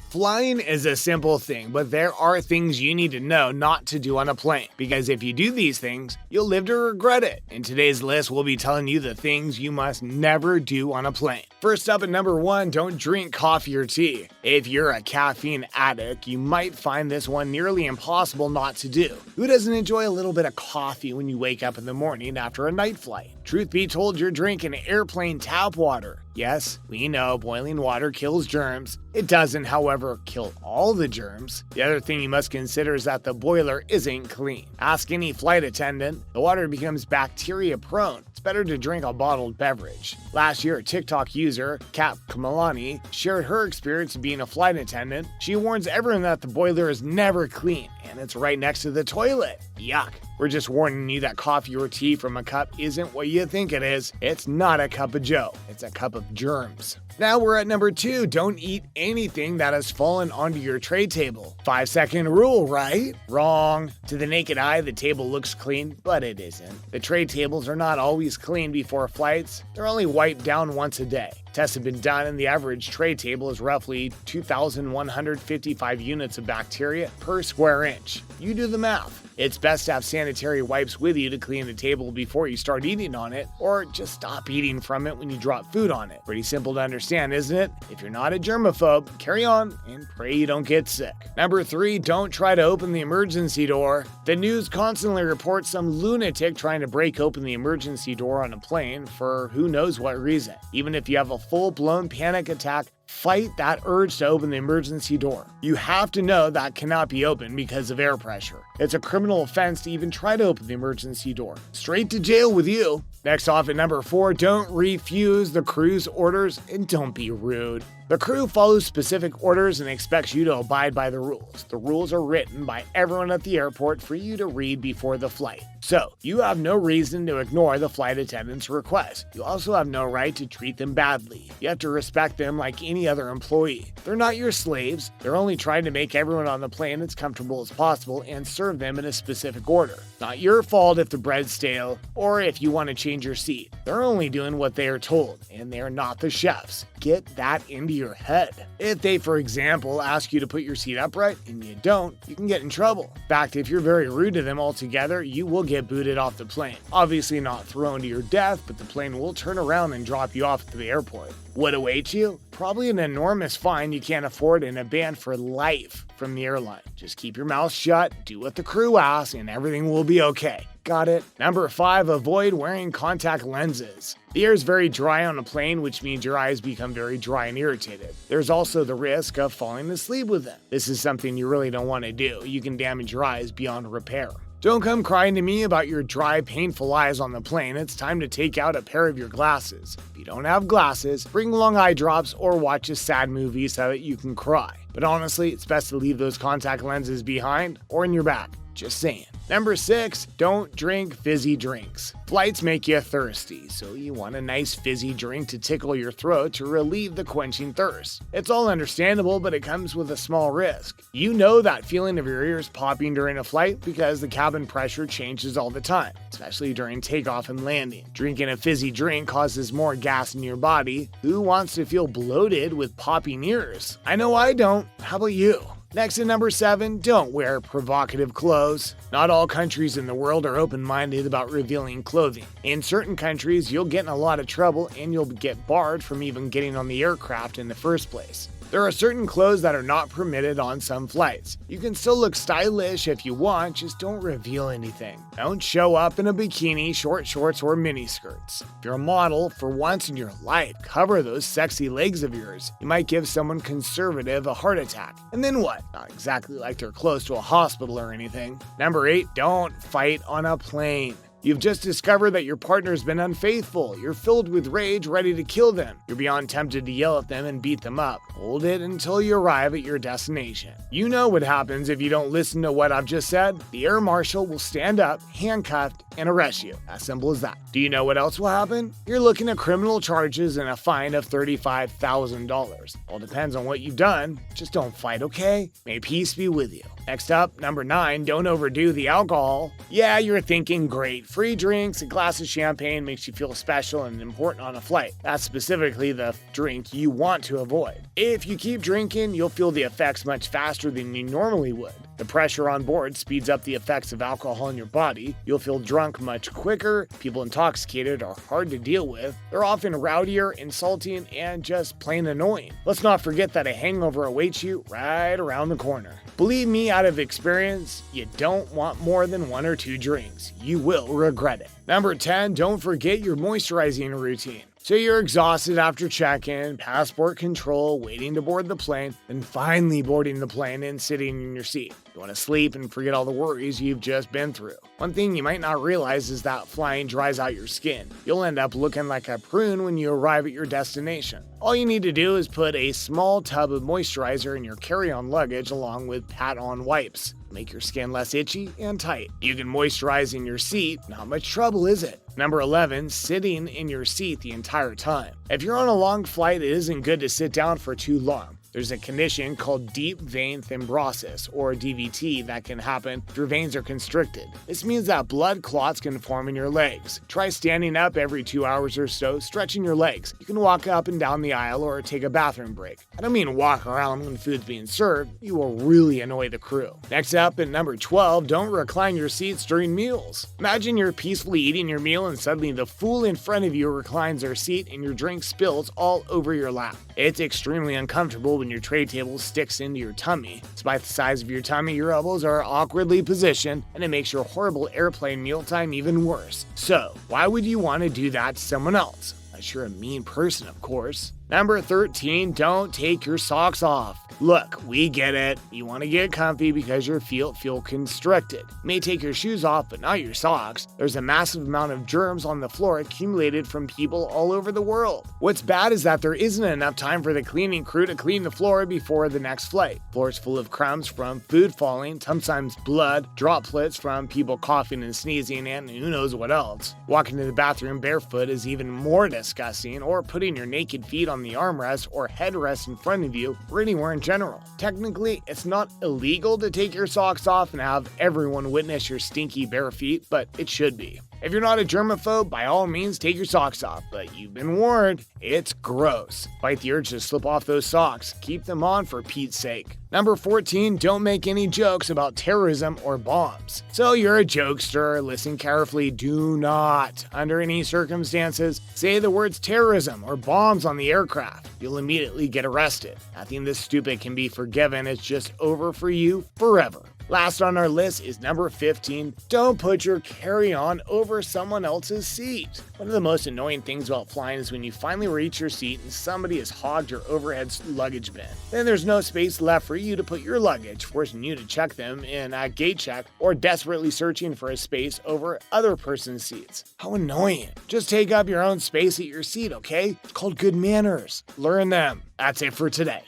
Flying is a simple thing, but there are things you need to know not to do on a plane, because if you do these things, you'll live to regret it. In today's list, we'll be telling you the things you must never do on a plane. First up at number 1, don't drink coffee or tea. If you're a caffeine addict, you might find this one nearly impossible not to do. Who doesn't enjoy a little bit of coffee when you wake up in the morning after a night flight? Truth be told, you're drinking airplane tap water. Yes, we know boiling water kills germs. It doesn't, however, kill all the germs. The other thing you must consider is that the boiler isn't clean. Ask any flight attendant. The water becomes bacteria prone. It's better to drink a bottled beverage. Last year, a TikTok user, Kat Kamalani, shared her experience of being a flight attendant. She warns everyone that the boiler is never clean, and it's right next to the toilet. Yuck. We're just warning you that coffee or tea from a cup isn't what you think it is. It's not a cup of joe. It's a cup of germs. Now we're at number 2. Don't eat anything that has fallen onto your tray table. 5-second rule, right? Wrong. To the naked eye, the table looks clean, but it isn't. The tray tables are not always clean before flights. They're only wiped down once a day. Tests have been done, and the average tray table is roughly 2,155 units of bacteria per square inch. You do the math. It's best to have sanitary wipes with you to clean the table before you start eating on it, or just stop eating from it when you drop food on it. Pretty simple to understand, isn't it? If you're not a germaphobe, carry on and pray you don't get sick. Number 3, don't try to open the emergency door. The news constantly reports some lunatic trying to break open the emergency door on a plane for who knows what reason. Even if you have a full-blown panic attack, fight that urge to open the emergency door. You have to know that cannot be opened because of air pressure. It's a criminal offense to even try to open the emergency door. Straight to jail with you. Next off at number 4, don't refuse the crew's orders and don't be rude. The crew follows specific orders and expects you to abide by the rules. The rules are written by everyone at the airport for you to read before the flight. So, you have no reason to ignore the flight attendant's request. You also have no right to treat them badly. You have to respect them like any other employee. They're not your slaves. They're only trying to make everyone on the plane as comfortable as possible and serve them in a specific order. Not your fault if the bread's stale or if you want to change your seat. They're only doing what they are told, and they're not the chefs. Get that into your head. If they, for example, ask you to put your seat upright and you don't, you can get in trouble. In fact, if you're very rude to them altogether, you will get booted off the plane. Obviously not thrown to your death, but the plane will turn around and drop you off at the airport. What awaits you? Probably an enormous fine you can't afford and a ban for life from the airline. Just keep your mouth shut, do what the crew asks, and everything will be okay. Got it? Number 5, avoid wearing contact lenses. The air is very dry on a plane, which means your eyes become very dry and irritated. There's also the risk of falling asleep with them. This is something you really don't want to do. You can damage your eyes beyond repair. Don't come crying to me about your dry, painful eyes on the plane. It's time to take out a pair of your glasses. If you don't have glasses, bring along eye drops or watch a sad movie so that you can cry. But honestly, it's best to leave those contact lenses behind or in your bag. Just saying. Number 6, don't drink fizzy drinks. Flights make you thirsty, so you want a nice fizzy drink to tickle your throat to relieve the quenching thirst. It's all understandable, but it comes with a small risk. You know that feeling of your ears popping during a flight because the cabin pressure changes all the time, especially during takeoff and landing. Drinking a fizzy drink causes more gas in your body. Who wants to feel bloated with popping ears? I know I don't. How about you? Next at number 7, don't wear provocative clothes. Not all countries in the world are open-minded about revealing clothing. In certain countries, you'll get in a lot of trouble and you'll get barred from even getting on the aircraft in the first place. There are certain clothes that are not permitted on some flights. You can still look stylish if you want, just don't reveal anything. Don't show up in a bikini, short shorts, or miniskirts. If you're a model, for once in your life, cover those sexy legs of yours. You might give someone conservative a heart attack. And then what? Not exactly like they're close to a hospital or anything. Number 8, don't fight on a plane. You've just discovered that your partner's been unfaithful. You're filled with rage, ready to kill them. You're beyond tempted to yell at them and beat them up. Hold it until you arrive at your destination. You know what happens if you don't listen to what I've just said. The air marshal will stand up, handcuffed, and arrest you. As simple as that. Do you know what else will happen? You're looking at criminal charges and a fine of $35,000. All depends on what you've done. Just don't fight, okay? May peace be with you. Next up, number 9, don't overdo the alcohol. Yeah, you're thinking, great, free drinks, a glass of champagne makes you feel special and important on a flight. That's specifically the drink you want to avoid. If you keep drinking, you'll feel the effects much faster than you normally would. The pressure on board speeds up the effects of alcohol in your body. You'll feel drunk much quicker. People intoxicated are hard to deal with. They're often rowdier, insulting, and just plain annoying. Let's not forget that a hangover awaits you right around the corner. Believe me, out of experience, you don't want more than 1 or 2 drinks. You will regret it. Number 10, don't forget your moisturizing routine. So you're exhausted after check-in, passport control, waiting to board the plane, and finally boarding the plane and sitting in your seat. You want to sleep and forget all the worries you've just been through. One thing you might not realize is that flying dries out your skin. You'll end up looking like a prune when you arrive at your destination. All you need to do is put a small tub of moisturizer in your carry-on luggage along with pat-on wipes. Make your skin less itchy and tight. You can moisturize in your seat, not much trouble, is it? Number 11, sitting in your seat the entire time. If you're on a long flight, it isn't good to sit down for too long. There's a condition called deep vein thrombosis, or DVT, that can happen if your veins are constricted. This means that blood clots can form in your legs. Try standing up every 2 hours or so, stretching your legs. You can walk up and down the aisle or take a bathroom break. I don't mean walk around when food's being served. You will really annoy the crew. Next up, at number 12, don't recline your seats during meals. Imagine you're peacefully eating your meal and suddenly the fool in front of you reclines their seat and your drink spills all over your lap. It's extremely uncomfortable when your tray table sticks into your tummy. Despite the size of your tummy, your elbows are awkwardly positioned, and it makes your horrible airplane mealtime even worse. So, why would you want to do that to someone else? Unless you're a mean person, of course. Number 13, don't take your socks off. Look, we get it. You want to get comfy because your feet feel constricted. You may take your shoes off, but not your socks. There's a massive amount of germs on the floor accumulated from people all over the world. What's bad is that there isn't enough time for the cleaning crew to clean the floor before the next flight. Floor's full of crumbs from food falling, sometimes blood, droplets from people coughing and sneezing, and who knows what else. Walking to the bathroom barefoot is even more disgusting, or putting your naked feet on the armrest or headrest in front of you, or anywhere in general. Technically, it's not illegal to take your socks off and have everyone witness your stinky bare feet, but it should be. If you're not a germaphobe, by all means take your socks off, but you've been warned, it's gross. Fight the urge to slip off those socks. Keep them on for Pete's sake. Number 14, don't make any jokes about terrorism or bombs. So you're a jokester, listen carefully, do not, under any circumstances, say the words terrorism or bombs on the aircraft. You'll immediately get arrested. Nothing this stupid can be forgiven, it's just over for you forever. Last on our list is number 15, don't put your carry-on over someone else's seat. One of the most annoying things about flying is when you finally reach your seat and somebody has hogged your overhead luggage bin. Then there's no space left for you to put your luggage, forcing you to check them in a gate check or desperately searching for a space over other person's seats. How annoying. Just take up your own space at your seat, okay? It's called good manners. Learn them. That's it for today.